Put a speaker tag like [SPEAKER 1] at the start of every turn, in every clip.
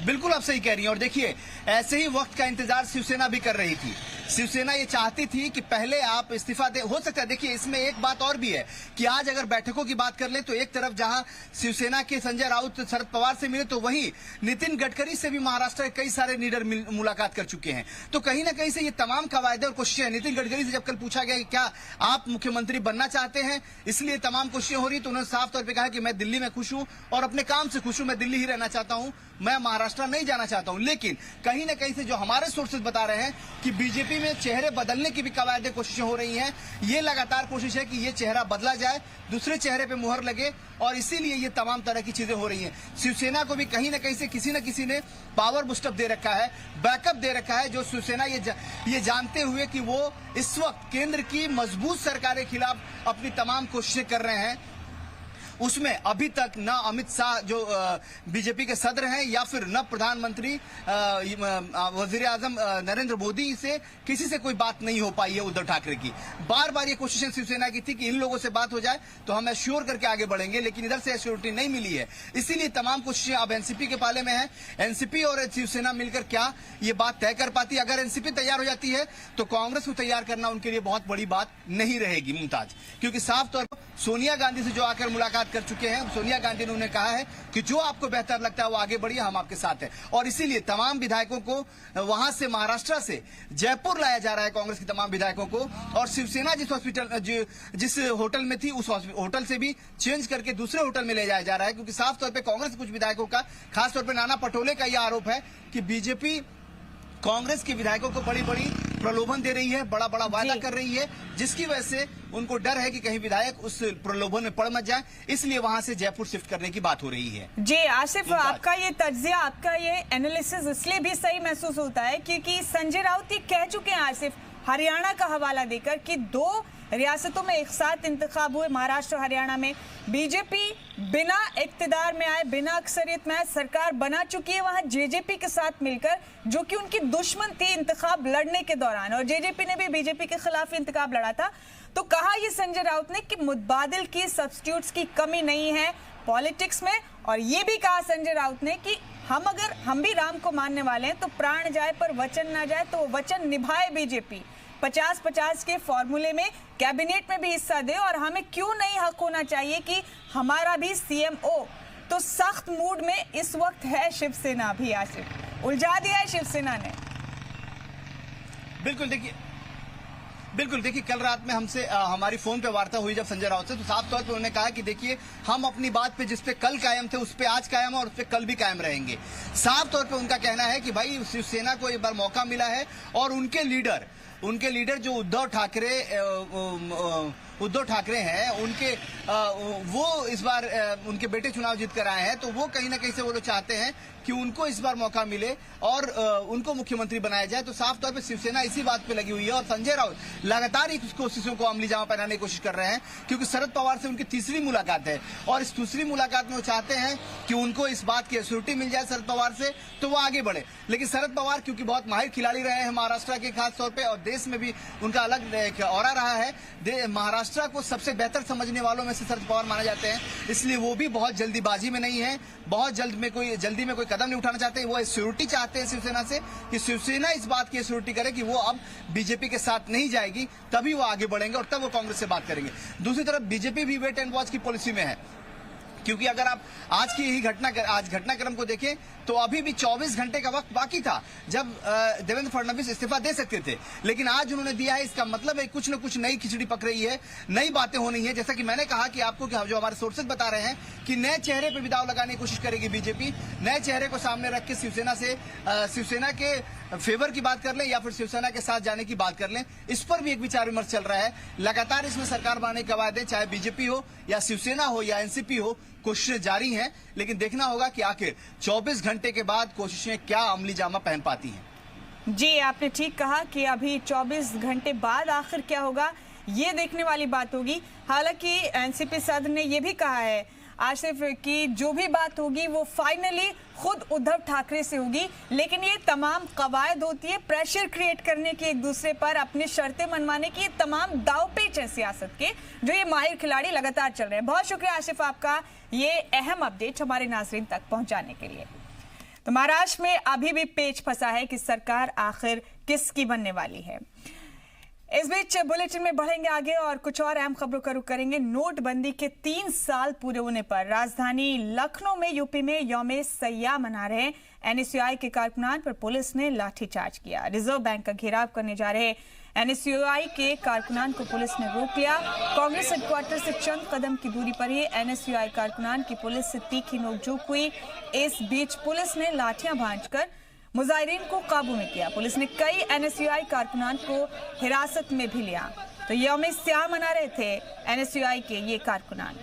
[SPEAKER 1] बिल्कुल आप सही कह रही हैं। और देखिए, ऐसे ही वक्त का इंतजार शिवसेना भी कर रही थी। शिवसेना ये चाहती थी कि पहले आप इस्तीफा दे। हो सकता है, देखिए इसमें एक बात और भी है कि आज अगर बैठकों की बात कर ले तो एक तरफ जहां शिवसेना के संजय राउत शरद पवार से मिले, तो वहीं नितिन गडकरी से भी महाराष्ट्र के कई सारे लीडर मुलाकात कर चुके हैं। तो कहीं ना कहीं से ये तमाम कवायदे और कोशिशें, नितिन गडकरी से जब कल पूछा गया कि क्या आप मुख्यमंत्री बनना चाहते हैं, इसलिए तमाम कोशिशें हो रही, तो उन्होंने साफ तौर पर कहा कि मैं दिल्ली में खुश हूं और अपने काम से खुश हूं, मैं दिल्ली ही रहना चाहता हूं, मैं महाराष्ट्र नहीं जाना चाहता हूं। लेकिन कहीं ना कहीं से जो हमारे सोर्सेज बता रहे हैं कि बीजेपी में चेहरे बदलने की भी कवायदे कोशिशें हो रही हैं। ये लगातार कोशिश है कि ये चेहरा बदला जाए, दूसरे चेहरे पे मुहर लगे, और इसीलिए ये तमाम तरह की चीजें हो रही हैं। शिवसेना को भी कहीं ना कहीं से किसी न किसी ने पावर बूस्टअप दे रखा है, बैकअप दे रखा है, जो शिवसेना ये जानते हुए कि वो इस वक्त केंद्र की मजबूत सरकार के खिलाफ अपनी तमाम कोशिशें कर रहे हैं, उसमें अभी तक न अमित शाह जो बीजेपी के सदर हैं या फिर न प्रधानमंत्री वजीर आजम नरेंद्र मोदी से किसी से कोई बात नहीं हो पाई है उद्धव ठाकरे की। बार बार ये कोशिशें शिवसेना की थी कि इन लोगों से बात हो जाए तो हम एश्योर करके आगे बढ़ेंगे, लेकिन इधर से एश्योरिटी नहीं मिली है। इसीलिए तमाम कोशिशें अब एनसीपी के पाले में है। एनसीपी और शिवसेना मिलकर क्या ये बात तय कर पाती है? अगर एनसीपी तैयार हो जाती है तो कांग्रेस को तैयार करना उनके लिए बहुत बड़ी बात नहीं रहेगी मुमताज, क्योंकि साफ तौर पर सोनिया गांधी से जो आकर मुलाकात कर चुके हैं, सोनिया गांधी ने उन्हें कहा है कि जो आपको बेहतर लगता है वो आगे बढ़िए, हम आपके साथ हैं। और इसीलिए तमाम विधायकों को वहां से, महाराष्ट्र से जयपुर लाया जा रहा है, कांग्रेस के तमाम विधायकों को। और शिवसेना जिस होटल में थी उस होटल से भी चेंज करके दूसरे होटल में ले जाया जा रहा है, क्योंकि साफ तौर पर कांग्रेस के कुछ विधायकों का, खासतौर पर नाना पटोले का यह आरोप है कि बीजेपी कांग्रेस के विधायकों को बड़ी बड़ी प्रलोभन दे रही है, बड़ा बड़ा वादा कर रही है, जिसकी वजह से उनको डर है कि कहीं विधायक उस प्रलोभन में पड़ मत जाए, इसलिए वहां से जयपुर शिफ्ट करने की बात हो रही है।
[SPEAKER 2] जी आसिफ, आपका ये तज्जिया, आपका ये एनालिसिस इसलिए भी सही महसूस होता है क्योंकि संजय राउत ये कह चुके हैं आसिफ, हरियाणा का हवाला देकर कि 2 रियासतों में एक साथ इंतखाब हुए, महाराष्ट्र और हरियाणा में बीजेपी बिना इक्तिदार में आए, बिना अक्सरियत में आए सरकार बना चुकी है वहां जेजेपी के साथ मिलकर, जो कि उनकी दुश्मन थी इंतखाब लड़ने के दौरान, और जेजेपी ने भी बीजेपी के खिलाफ इंतखाब लड़ा था। तो कहा ये संजय राउत ने कि मुतबादिल की, सब्स्टिट्यूट्स की कमी नहीं है पॉलिटिक्स में, और ये भी कहा संजय राउत ने कि हम भी राम को मानने वाले हैं तो प्राण जाए पर वचन ना जाए, तो वचन निभाए बीजेपी, 50-50 के फॉर्मूले में कैबिनेट में भी हिस्सा दे, और हमें क्यों नहीं हक होना चाहिए कि हमारा भी सीएमओ। तो सख्त मूड में इस वक्त है शिवसेना भी आसिफ, उलझा दिया है शिवसेना ने।
[SPEAKER 1] बिल्कुल देखिए, कल रात में हमसे हमारी फोन पे वार्ता हुई जब संजय राउत से, तो साफ तौर पे उन्होंने कहा कि देखिए, हम अपनी बात पे जिस पे कल कायम थे उस पे आज कायम है और उस पे कल भी कायम रहेंगे। साफ तौर पे उनका कहना है कि भाई शिवसेना को एक बार मौका मिला है, और उनके लीडर जो उद्धव ठाकरे हैं, वो इस बार उनके बेटे चुनाव जीत कर आए हैं, तो वो कहीं ना कहीं से वो लोग चाहते हैं कि उनको इस बार मौका मिले और उनको मुख्यमंत्री बनाया जाए। तो साफ तौर पे शिवसेना इसी बात पे लगी हुई है, और संजय राउत लगातार इस कोशिशों को अमली जामा पहनाने की कोशिश कर रहे हैं, क्योंकि शरद पवार से उनकी तीसरी मुलाकात है, और इस दूसरी मुलाकात में वो चाहते हैं कि उनको इस बात की एश्योरिटी मिल जाए शरद पवार से, तो वो आगे बढ़े। लेकिन शरद पवार क्योंकि बहुत माहिर खिलाड़ी रहे हैं महाराष्ट्र के, खासतौर पर, और देश में भी उनका अलग एक ऑरा रहा है, महाराष्ट्र को सबसे बेहतर समझने वालों में से शरद पवार माने जाते हैं, इसलिए वो भी बहुत जल्दीबाजी में नहीं है, बहुत जल्दी में कोई कदम नहीं उठाना चाहते। वो सिक्योरिटी चाहते हैं शिवसेना से कि शिवसेना इस बात की सिक्योरिटी करे कि वो अब बीजेपी के साथ नहीं जाएगी, तभी वो आगे बढ़ेंगे और तब वो कांग्रेस से बात करेंगे। दूसरी तरफ बीजेपी भी वेट एंड वॉच की पॉलिसी में है, क्योंकि अगर आप आज की ही घटनाक्रम को देखें तो अभी भी 24 घंटे का वक्त बाकी था जब देवेंद्र फडणवीस इस्तीफा दे सकते थे, लेकिन आज उन्होंने दिया है। इसका मतलब है कुछ न कुछ नई खिचड़ी पक रही है, नई बातें होनी है। जैसा कि मैंने कहा कि आपको कि जो हमारे सोर्सेज बता रहे हैं कि नए चेहरे पर दांव लगाने की कोशिश करेगी बीजेपी, नए चेहरे को सामने रख के शिवसेना के फेवर की बात कर लें या फिर शिवसेना के साथ जाने की बात कर लें, इस पर भी एक विचार विमर्श चल रहा है। लगातार इसमें सरकार बनाने के कवायदे, चाहे बीजेपी हो या शिवसेना हो या एनसीपी हो, कोशिशें जारी हैं, लेकिन देखना होगा कि आखिर 24 घंटे के बाद कोशिशें क्या अमली जामा पहन पाती हैं।
[SPEAKER 2] जी आपने ठीक कहा कि अभी 24 घंटे बाद आखिर क्या होगा ये देखने वाली बात होगी। हालांकि एनसीपी सदर ने यह भी कहा है आसिफ कि जो भी बात होगी वो फाइनली खुद उद्धव ठाकरे से होगी, लेकिन ये तमाम कवायद होती है प्रेशर क्रिएट करने की, एक दूसरे पर अपनी शर्तें मनवाने की, ये तमाम दावपेच है सियासत के, जो ये माहिर खिलाड़ी लगातार चल रहे हैं। बहुत शुक्रिया आसिफ आपका ये अहम अपडेट हमारे नाज़रीन तक पहुंचाने के लिए। तो महाराष्ट्र में अभी भी पेच फंसा है कि सरकार आखिर किसकी बनने वाली है। इस बीच बुलेटिन में बढ़ेंगे आगे और कुछ और अहम खबरों का रुख करेंगे। नोटबंदी के 3 साल पूरे होने पर राजधानी लखनऊ में यूपी में यौम सयाह मना रहे एनएसयूआई के कारकुनान पर पुलिस ने लाठीचार्ज किया। रिजर्व बैंक का घेराव करने जा रहे एनएसयूआई के कारकुनान को पुलिस ने रोक लिया। कांग्रेस हेडक्वार्टर से चंद कदम की दूरी पर ही एनएसयूआई कारकुनान की पुलिस से तीखी नोकझोंक हुई। इस बीच पुलिस ने लाठियां भांजकर मुजाहिरीन को काबू में किया। पुलिस ने कई एनएसयूआई कारकुनान को हिरासत में भी लिया। तो यौम सयाह मना रहे थे एनएसयूआई के ये कारकुनान।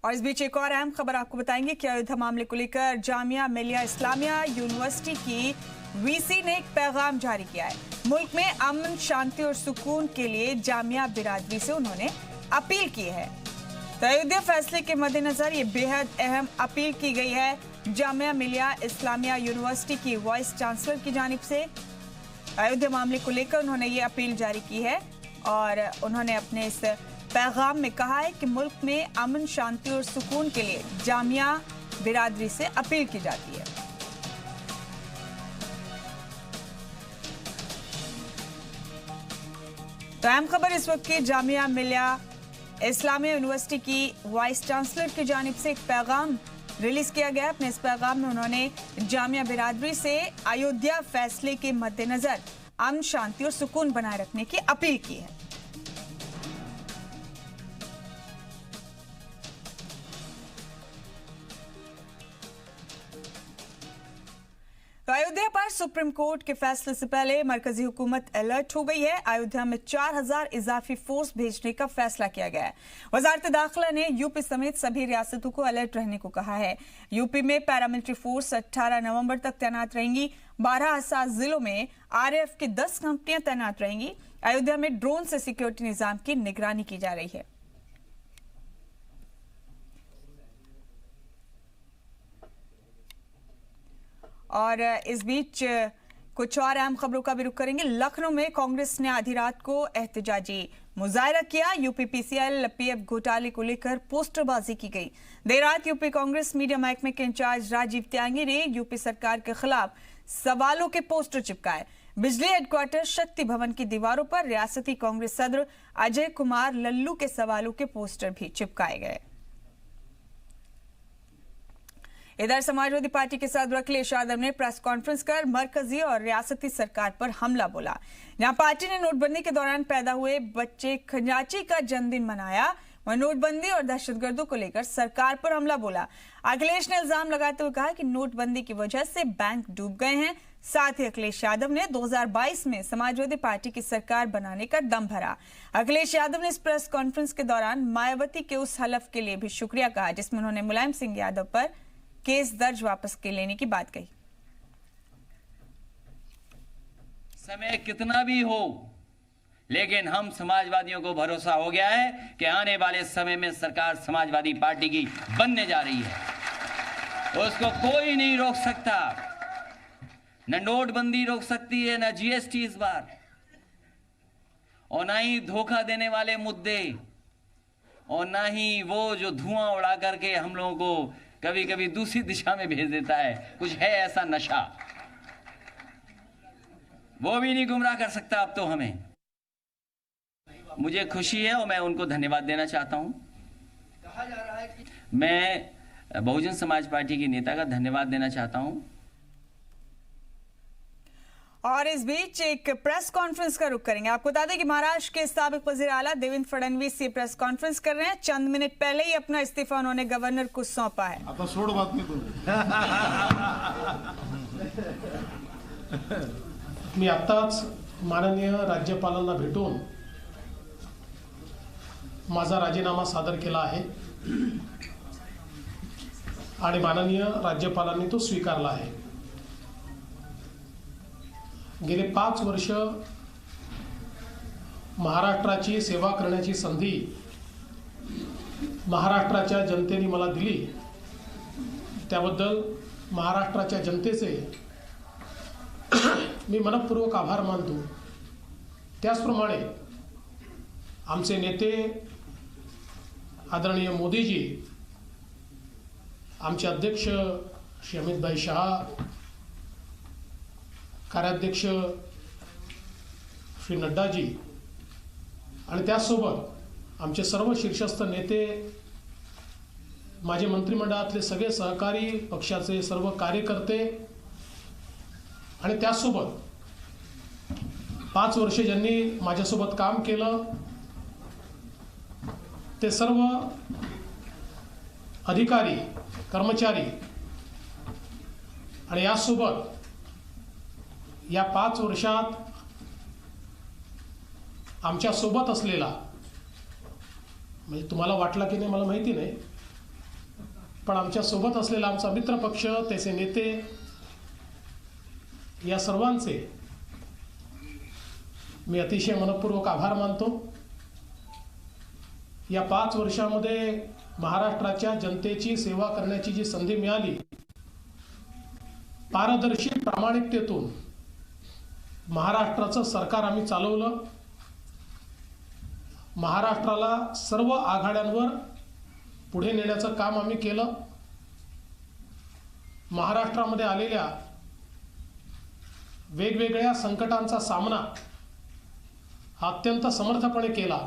[SPEAKER 2] और इस बीच एक और अहम खबर आपको बताएंगे कि अयोध्या मामले को लेकर जामिया मिलिया इस्लामिया यूनिवर्सिटी की वीसी ने एक पैगाम जारी किया है। मुल्क में अमन, शांति और सुकून के लिए जामिया बिरादरी से उन्होंने अपील की है। तो अयोध्या फैसले के मद्देनजर ये बेहद अहम अपील की गई है जामिया मिलिया इस्लामिया यूनिवर्सिटी की वाइस चांसलर की जानिब से। अयोध्या मामले को लेकर उन्होंने ये अपील जारी की है और उन्होंने अपने इस पैगाम में कहा है कि मुल्क में अमन, शांति और सुकून के लिए जामिया बिरादरी से अपील की जाती है। तो अहम खबर इस वक्त की जामिया मिलिया इस्लामिया यूनिवर्सिटी की वाइस चांसलर की जानिब से एक पैगाम रिलीज किया गया। अपने इस पैगाम में उन्होंने जामिया बिरादरी से अयोध्या फैसले के मद्देनजर अमन, शांति और सुकून बनाए रखने की अपील की है। तो अयोध्या पर सुप्रीम कोर्ट के फैसले से पहले मरकजी हुकूमत अलर्ट हो गई है। अयोध्या में 4000 इजाफी फोर्स भेजने का फैसला किया गया है। वजारत दाखिला ने यूपी समेत सभी रियासतों को अलर्ट रहने को कहा है। यूपी में पैरामिलिट्री फोर्स 18 नवंबर तक तैनात रहेंगी। 12 असाज जिलों में आरएएफ की 10 कंपनियां तैनात रहेंगी। अयोध्या में ड्रोन से सिक्योरिटी निजाम की निगरानी की जा रही है। और इस बीच कुछ और अहम खबरों का भी रुख करेंगे। लखनऊ में कांग्रेस ने आधी रात को एहतजाजी मुजाहरा किया। यूपी पीसीएल पीएफ घोटाले को लेकर पोस्टरबाजी की गई। देर रात यूपी कांग्रेस मीडिया महकमे के इंचार्ज राजीव त्यागी ने यूपी सरकार के खिलाफ सवालों के पोस्टर चिपकाए। बिजली हेडक्वार्टर शक्ति भवन की दीवारों पर रियासती कांग्रेस सदर अजय कुमार लल्लू के सवालों के पोस्टर भी चिपकाए गए। इधर समाजवादी पार्टी के सदर अखिलेश यादव ने प्रेस कॉन्फ्रेंस कर मरकजी और रियासती सरकार पर हमला बोला। जहां पार्टी ने नोटबंदी के दौरान पैदा हुए बच्चे खंजाची का जन्मदिन मनाया, वह नोटबंदी और दहशतगर्दों को लेकर सरकार पर हमला बोला। अखिलेश ने इल्जाम लगाते हुए कहा कि नोटबंदी की वजह से बैंक डूब गए हैं। साथ ही अखिलेश यादव ने 2022 में समाजवादी पार्टी की सरकार बनाने का दम भरा। अखिलेश यादव ने इस प्रेस कॉन्फ्रेंस के दौरान मायावती के उस हलफ के लिए भी शुक्रिया कहा जिसमें उन्होंने मुलायम सिंह यादव पर केस दर्ज वापस लेने की बात कही।
[SPEAKER 3] समय कितना भी हो, लेकिन हम समाजवादियों को भरोसा हो गया है कि आने वाले समय में सरकार समाजवादी पार्टी की बनने जा रही है। उसको कोई नहीं रोक सकता। न नोटबंदी रोक सकती है, न जीएसटी इस बार, और ना ही धोखा देने वाले मुद्दे, और ना ही वो जो धुआं उड़ा करके हम लोगों को कभी कभी दूसरी दिशा में भेज देता है। कुछ है ऐसा नशा, वो भी नहीं गुमराह कर सकता अब तो हमें। मुझे खुशी है और मैं उनको धन्यवाद देना चाहता हूं। कहा जा रहा है कि मैं बहुजन समाज पार्टी के नेता का धन्यवाद देना चाहता हूं।
[SPEAKER 2] और इस बीच एक प्रेस कॉन्फ्रेंस का रुख करेंगे। आपको बता दें कि महाराष्ट्र के साबिक वजीर आला देवेंद्र फडणवीस ये प्रेस कॉन्फ्रेंस कर रहे हैं। चंद मिनट पहले ही अपना इस्तीफा उन्होंने गवर्नर को सौंपा है।
[SPEAKER 4] आता सोड बातमी मी आत्ताच माननीय राज्यपालांना भेटून माझा राजीनामा सादर केला आहे आणि माननीय राज्यपालांनी तो स्वीकारला आहे। गेले 5 वर्ष महाराष्ट्राची सेवा करण्याची संधी महाराष्ट्राच्या जनतेने मला दिली, त्याबद्दल महाराष्ट्राच्या जनतेचे मी मनपूर्वक आभार मानतो। त्याचप्रमाणे आमचे नेते आदरणीय मोदीजी, आमचे अध्यक्ष श्री अमितभाई शहा, कार्याध्यक्ष श्री नड्डाजी आणि त्याचसोबत आमचे सर्व शीर्षस्थ नेते, माझे मंत्रिमंडळातले सगळे सहकारी, पक्षाचे सर्व कार्यकर्ते आणि त्याचसोबत 5 वर्षे ज्यांनी माझ्यासोबत काम केलं ते सर्व अधिकारी, कर्मचारी आणि यासोबत या 5 वर्षात आमच्या सोबत असलेला, म्हणजे तुम्हाला वाटला की नाही मला माहिती नाही, पण आमच्या सोबत असलेला आमचा मित्र पक्ष, त्याचे नेते, या सर्वांचे मी अतिशय मनपूर्वक आभार मानतो। या 5 वर्षामध्ये महाराष्ट्राच्या जनतेची सेवा करण्याची जी संधी मिळाली, पारदर्शी प्रामाणिकतेतून महाराष्ट्राचं सरकार आम्ही चालवलं। महाराष्ट्राला सर्व आघाड्यांवर पुढे नेण्याचं काम आम्ही केलं। महाराष्ट्रामध्ये आलेल्या वेगवेगळ्या संकटांचा सामना अत्यंत समर्थपणे केला।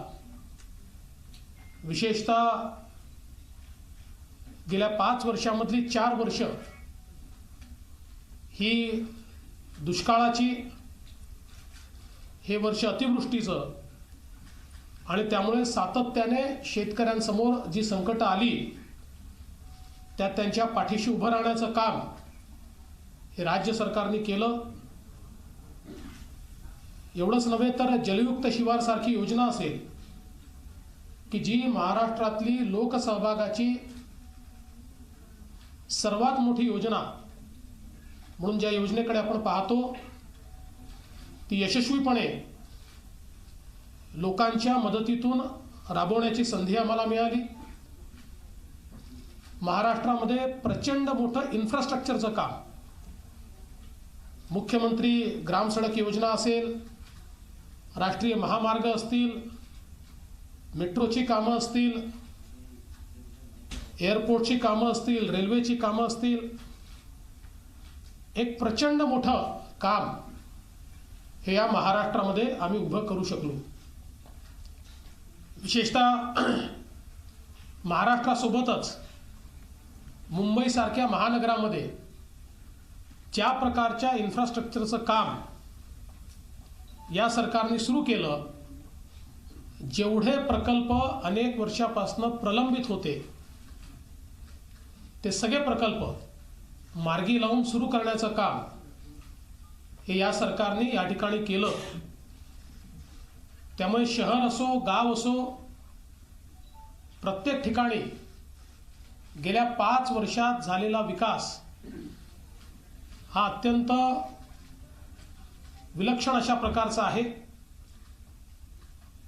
[SPEAKER 4] विशेषतः गेल्या 5 वर्षांमधली 4 वर्ष ही दुष्काळाची, हे वर्ष अतिवृष्टीचं, आणि त्यामुळे सातत्याने शेतकऱ्यांसमोर जी संकट आली त्यात त्यांच्या पाठीशी उभं राहण्याचं काम हे राज्य सरकारने केलं। एवढंच नव्हे तर जलयुक्त शिवार सारखी योजना असेल की जी महाराष्ट्रातली लोकसहभागाची सर्वात मोठी योजना म्हणून ज्या योजनेकडे आपण पाहतो ती यशस्वीपणे लोकांच्या मदतीतून राबवण्याची संधी आम्हाला मिळाली। महाराष्ट्रामध्ये प्रचंड मोठं इन्फ्रास्ट्रक्चरचं काम, मुख्यमंत्री ग्राम सडक योजना असेल, राष्ट्रीय महामार्ग असतील, मेट्रोची कामं असतील, एअरपोर्टची कामं असतील, रेल्वेची कामं असतील, एक प्रचंड मोठं काम हे या महाराष्ट्रामध्ये आम्ही उभं करू शकलो। विशेषतः महाराष्ट्रासोबतच मुंबईसारख्या महानगरामध्ये ज्या प्रकारच्या इन्फ्रास्ट्रक्चरचं काम या सरकारने सुरू केलं, जेवढे प्रकल्प अनेक वर्षापासून प्रलंबित होते ते सगळे प्रकल्प मार्गी लावून सुरू करण्याचं काम हे या सरकारने या ठिकाणी केलं। त्यामुळे शहर असो, गाव असो, प्रत्येक ठिकाणी गेल्या 5 वर्षात झालेला विकास हा अत्यंत विलक्षण अशा प्रकारचा आहे।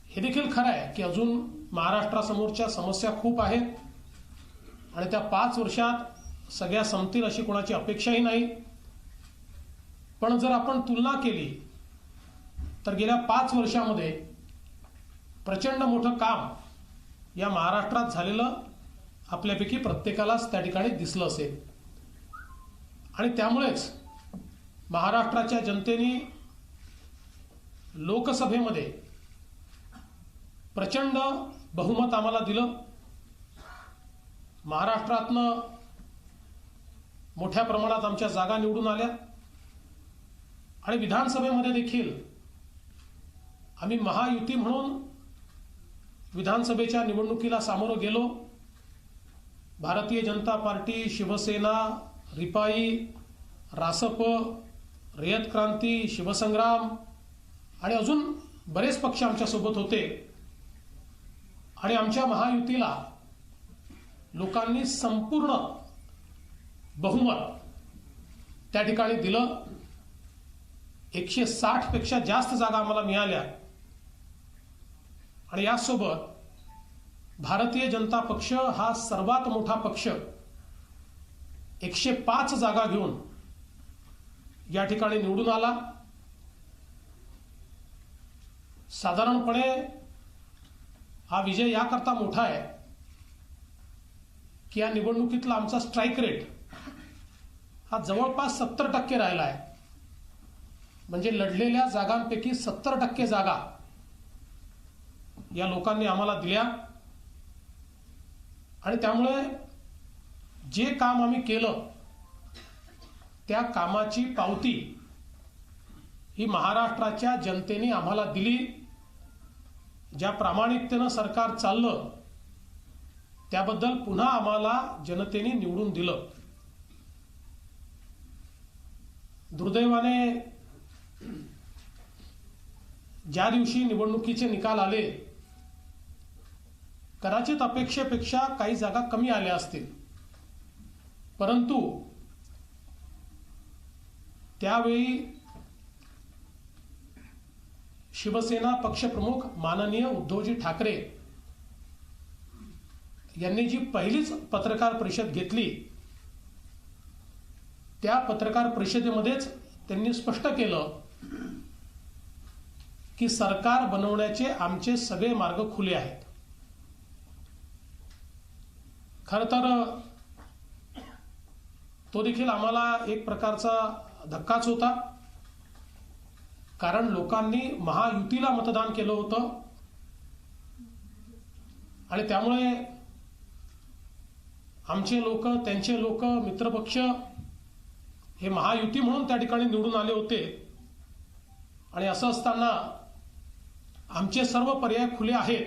[SPEAKER 4] हे देखील खरं आहे की अजून महाराष्ट्रासमोरच्या समस्या खूप आहेत आणि त्या 5 वर्षात सगळ्या संपतील अशी कोणाची अपेक्षाही नाही। पण जर आपण तुलना केली तर गेल्या 5 वर्षामध्ये प्रचंड मोठं काम या महाराष्ट्रात झालेलं आपल्यापैकी प्रत्येकालाच त्या ठिकाणी दिसलं असेल आणि त्यामुळेच महाराष्ट्राच्या जनतेने लोकसभेमध्ये प्रचंड बहुमत आम्हाला दिलं। महाराष्ट्रातनं मोठ्या प्रमाणात आमच्या जागा निवडून आल्या आणि विधानसभेमध्ये देखील आम्ही महायुती म्हणून विधानसभेच्या निवडणुकीला सामोरं गेलो। भारतीय जनता पार्टी, शिवसेना, रिपाई, रासप, रयत क्रांती, शिवसंग्राम आणि अजून बरेच पक्ष आमच्या सोबत होते आणि आमच्या महायुतीला लोकांनी संपूर्ण बहुमत त्या ठिकाणी दिलं। 160 पेक्षा जास्त जागा आम्हाला मिळाल्या आणि यासोबत भारतीय जनता पक्ष हा सर्वात मोठा पक्ष 105 जागा घेऊन या ठिकाणी निवडून आला। साधारणपणे हा विजय याकरता मोठा आहे की या निवडणुकीतला आमचा स्ट्राईक रेट हा जवळपास 70% राहिला आहे. म्हणजे लढलेल्या जागांपैकी 70% जागा या लोकांनी आम्हाला दिल्या. आणि त्यामुळे जे काम आम्ही केलं त्या कामाची पावती ही महाराष्ट्राच्या जनतेने आम्हाला दिली. ज्या प्रामाणिकतेनं सरकार चाललं त्याबद्दल पुन्हा आम्हाला जनतेने निवडून दिलं. दुर्दैवाने ज्या दिवशी निवडणुकीचे निकाल आले कदाचित अपेक्षेपेक्षा काही जागा कमी आल्या असतील, परंतु त्यावेळी शिवसेना पक्षप्रमुख माननीय उद्धवजी ठाकरे यांनी जी पहिलीच पत्रकार परिषद घेतली त्या पत्रकार परिषदेमध्येच त्यांनी स्पष्ट केलं की सरकार बनवण्याचे आमचे सगळे मार्ग खुले आहेत. खरं तर तो देखील आम्हाला एक प्रकारचा धक्काच होता, कारण लोकांनी महायुतीला मतदान केलं होतं आणि त्यामुळे आमचे लोक, त्यांचे लोक, मित्रपक्ष हे महायुती म्हणून त्या ठिकाणी निवडून आले होते. आणि असं असताना आमचे सर्व पर्याय खुले आहेत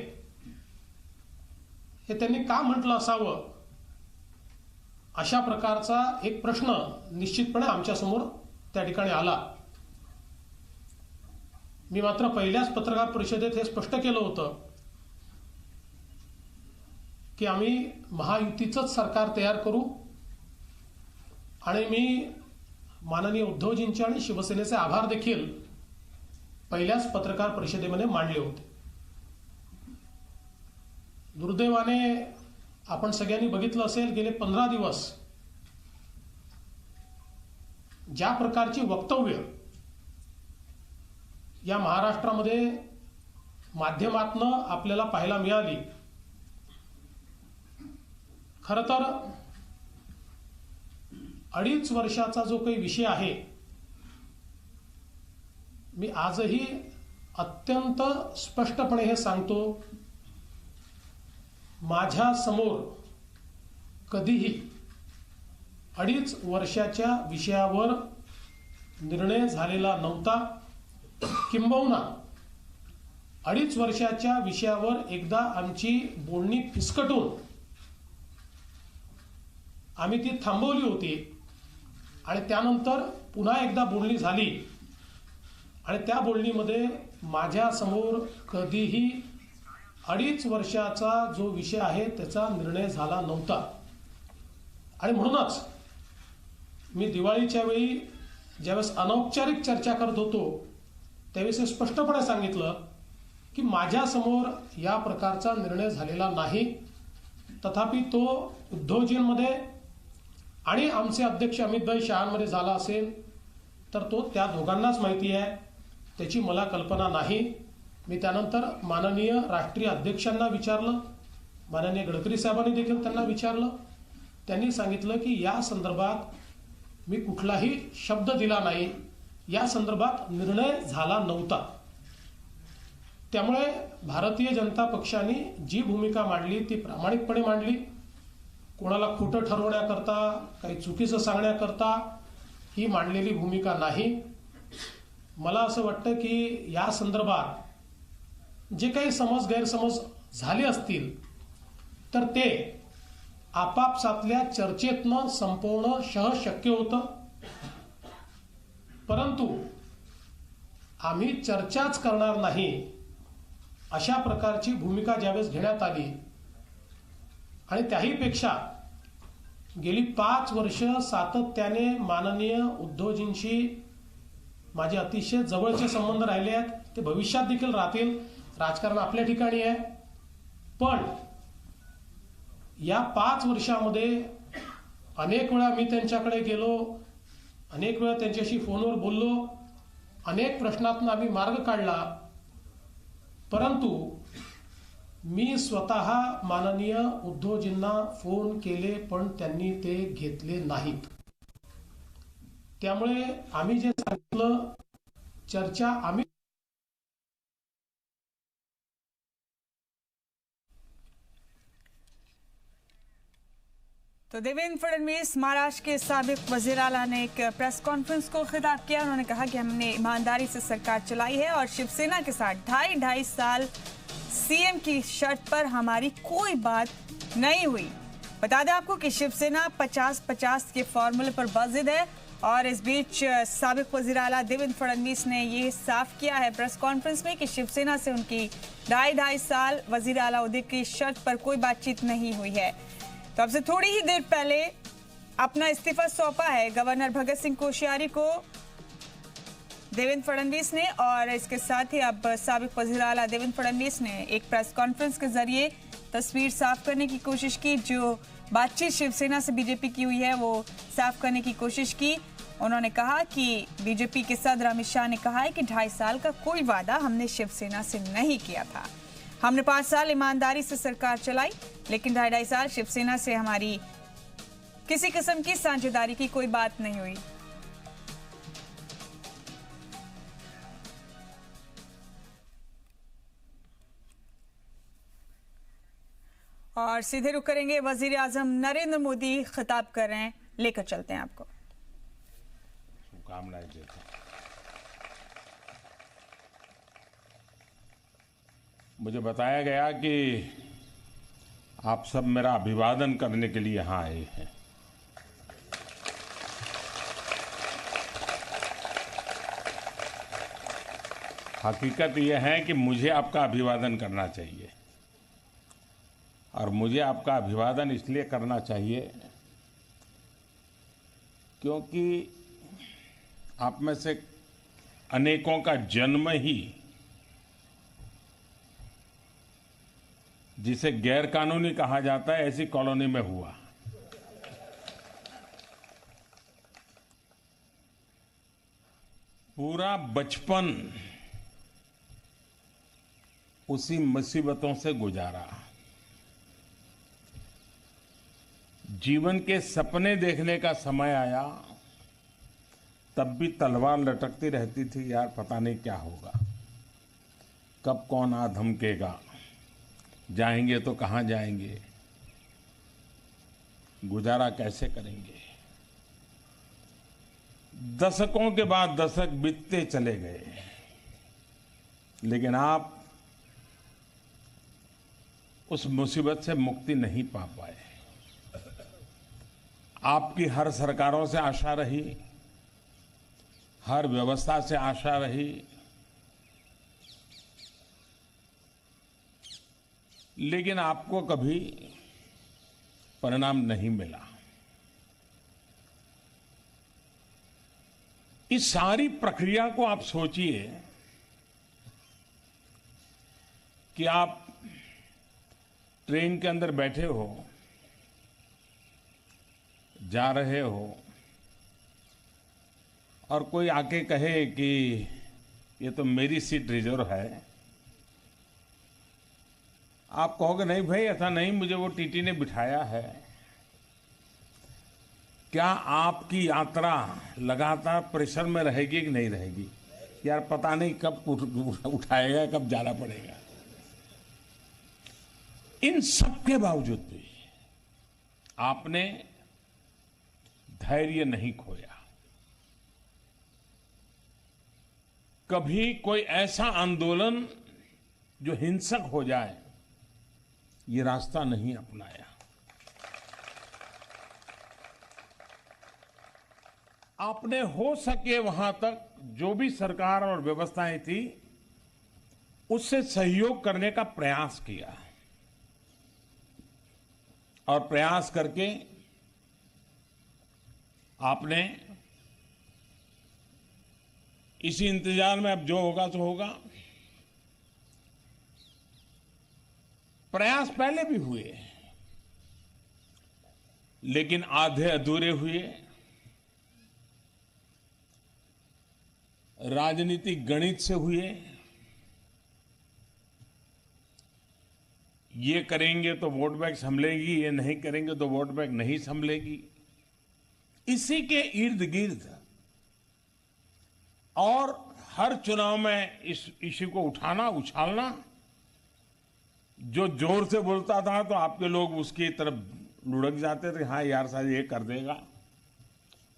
[SPEAKER 4] हे त्यांनी का म्हटलं असावं, अशा प्रकारचा एक प्रश्न निश्चितपणे आमच्यासमोर त्या ठिकाणी आला. मी मात्र पहिल्याच पत्रकार परिषदेत हे स्पष्ट केलं होतं की आम्ही महायुतीचंच सरकार तयार करू. आणि मी माननीय उद्धवजींचे आणि शिवसेनेचे आभार देखील पहिल्याच पत्रकार परिषदेमध्ये मांडले होते. दुर्दैवाने आपण सगळ्यांनी बघितलं असेल, गेले 15 दिवस ज्या प्रकारची वक्तव्य या महाराष्ट्रामध्ये माध्यमातनं आपल्याला पाहायला मिळाली. खरं तर 2.5 वर्षाचा जो काही विषय आहे, मी आजही अत्यंत स्पष्टपणे हे सांगतो, माझ्या समोर कधीही 2.5 वर्षाच्या विषयावर निर्णय झालेला नव्हता. किंबहुना 2.5 वर्षाच्या विषयावर एकदा आमची बोलणी फिसकटून आम्ही ती थांबवली होती आणि त्यानंतर पुन्हा एकदा बोलणी झाली आणि त्या बोलणीमध्ये माझ्या समोर कधीही 2.5 वर्षाचा जो विषय आहे त्याचा निर्णय झाला नव्हता. आणि म्हणूनच मी दिवाळीच्या वेळी ज्यावेळेस अनौपचारिक चर्चा करत होतो त्यावेळेस हे स्पष्टपणे सांगितलं की माझ्या समोर या प्रकारचा निर्णय झालेला नाही. तथापि तो उद्धवजींमध्ये आणि आमचे अध्यक्ष अमितभाई शहांमध्ये झाला असेल तर तो त्या दोघांनाच माहिती आहे, त्याची मला कल्पना नाही. मी त्यानंतर माननीय राष्ट्रीय अध्यक्षांना विचारलं, माननीय गडकरी साहेबांनी देखील त्यांना विचारलं. त्यांनी सांगितलं की या संदर्भात मी कुठलाही शब्द दिला नाही, या संदर्भात निर्णय झाला नव्हता. त्यामुळे भारतीय जनता पक्षाने जी भूमिका मांडली ती प्रामाणिकपणे मांडली. कोणाला खोटं ठरवण्याकरता, काही चुकीचं सांगण्याकरता ही मांडलेली भूमिका नाही. मला असं वाटतं की या संदर्भात जे काही गैरसमज झाले असतील तर ते आपापसातल्या चर्चेतनं संपवणं सहज शक्य होतं. परंतु आम्ही चर्चाच करणार नाही अशा प्रकारची भूमिका ज्यावेळेस घेण्यात आली आणि त्याहीपेक्षा गेली 5 वर्ष सातत्याने माननीय उद्धवजींशी माझे अतिशय जवळचे संबंध राहिले आहेत, ते भविष्यात देखील राहतील. राजकारण आपल्या ठिकाणी आहे, पण या 5 वर्षामध्ये अनेक वेळा मी त्यांच्याकडे गेलो, अनेक वेळा त्यांच्याशी फोनवर बोललो, अनेक प्रश्नातून आम्ही मार्ग काढला. परंतु मी स्वतः माननीय उद्धवजींना फोन केले पण त्यांनी ते घेतले नाहीत. त्यामुळे आम्ही जे सांगितलं चर्चा आम्ही
[SPEAKER 2] तो देवेंद्र फडणवीस महाराष्ट्र के साबिक वजीर आला ने एक प्रेस कॉन्फ्रेंस को खिताब किया. उन्होंने कहा कि हमने ईमानदारी से सरकार चलाई है और शिवसेना के साथ ढाई साल सीएम की शर्त पर हमारी कोई बात नहीं हुई. बता दें आपको कि शिवसेना 50-50 के फॉर्मूले पर बाजिद है और इस बीच साबिक वजीर आला देवेंद्र फडणवीस ने ये साफ किया है प्रेस कॉन्फ्रेंस में कि शिवसेना से उनकी ढाई साल वजीर आला ओहदे की शर्त पर कोई बातचीत नहीं हुई है. तो अब से थोड़ी ही देर पहले अपना इस्तीफा सौंपा है गवर्नर भगत सिंह कोश्यारी को देवेंद्र फडणवीस ने और इसके साथ ही अब साबिक वजीर आला देवेंद्र फडणवीस ने एक प्रेस कॉन्फ्रेंस के जरिए तस्वीर साफ करने की कोशिश की. जो बातचीत शिवसेना से बीजेपी की हुई है वो साफ करने की कोशिश की. उन्होंने कहा कि बीजेपी के सदर अमित शाह ने कहा है कि 2.5 साल का कोई वादा हमने शिवसेना से नहीं किया था. हमने 5 साल ईमानदारी से सरकार चलाई, लेकिन 2.5 साल शिवसेना से हमारी किसी किस्म की साझेदारी की कोई बात नहीं हुई. और सीधे रुक करेंगे वजीर आजम नरेंद्र मोदी खिताब कर रहे हैं, लेकर चलते हैं आपको.
[SPEAKER 5] शुभकामनाएं देता हूं. मुझे बताया गया कि आप सब मेरा अभिवादन करने के लिए यहां आए हैं. हकीकत यह है कि मुझे आपका अभिवादन करना चाहिए और मुझे आपका अभिवादन इसलिए करना चाहिए क्योंकि आप में से अनेकों का जन्म ही जिसे गैर कानूनी कहा जाता है ऐसी कॉलोनी में हुआ. पूरा बचपन उसी मुसीबतों से गुजारा. जीवन के सपने देखने का समय आया तब भी तलवार लटकती रहती थी, यार पता नहीं क्या होगा, कब कौन आ धमकेगा, जाएंगे तो कहां जाएंगे, गुजारा कैसे करेंगे. दशकों के बाद दशक बीतते चले गए, लेकिन आप उस मुसीबत से मुक्ति नहीं पा पाए. आपकी हर सरकारों से आशा रही, हर व्यवस्था से आशा रही, लेकिन आपको कभी परिणाम नहीं मिला. इस सारी प्रक्रिया को आप सोचिए कि आप ट्रेन के अंदर बैठे हो, जा रहे हो और कोई आके कहे कि ये तो मेरी सीट रिजर्व है. आप कहोगे नहीं भाई ऐसा नहीं, मुझे वो टीटी ने बिठाया है. क्या आपकी यात्रा लगातार प्रेशर में रहेगी कि नहीं रहेगी? यार पता नहीं कब उठाएगा, कब जाना पड़ेगा. इन सब के बावजूद भी आपने धैर्य नहीं खोया. कभी कोई ऐसा आंदोलन जो हिंसक हो जाए ये रास्ता नहीं अपनाया. आपने हो सके वहां तक जो भी सरकार और व्यवस्थाएं थी उससे सहयोग करने का प्रयास किया और प्रयास करके आपने इसी इंतजार में अब जो होगा तो होगा. प्रयास पहले भी हुए लेकिन आधे अधूरे हुए. राजनीतिक गणित से हुए ये करेंगे तो वोट बैंक संभलेगी, ये नहीं करेंगे तो वोट बैंक नहीं संभलेगी, इसी के इर्द गिर्द और हर चुनाव में इस इश्यू को उठाना उछालना, जो जोर से बोलता था तो आपके लोग उसकी तरफ लुढ़क जाते थे, हाँ यार शायद ये कर देगा,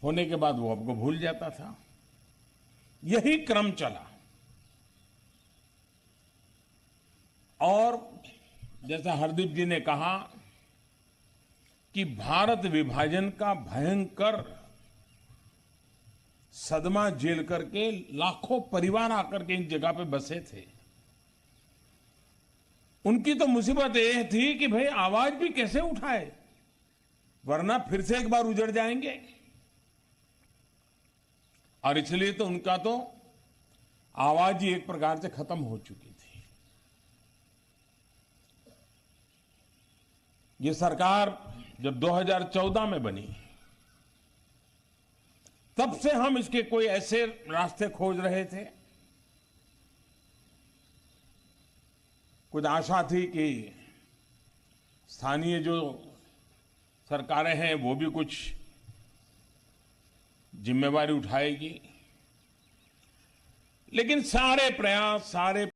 [SPEAKER 5] होने के बाद वो आपको भूल जाता था। यही क्रम चला और जैसा हरदीप जी ने कहा कि भारत विभाजन का भयंकर सदमा झेल करके लाखों परिवार आकर के इन जगह पे बसे थे। उनकी तो मुसीबत यह थी कि भाई आवाज भी कैसे उठाए, वरना फिर से एक बार उजड़ जाएंगे। और इसलिए तो उनका तो आवाज ही एक प्रकार से खत्म हो चुकी थी। ये सरकार जब 2014 में बनी, तब से हम इसके कोई ऐसे रास्ते खोज रहे थे, कुछ आशा थी कि स्थानीय जो सरकारें हैं वो भी कुछ जिम्मेवारी उठाएगी, लेकिन सारे प्रयास, सारे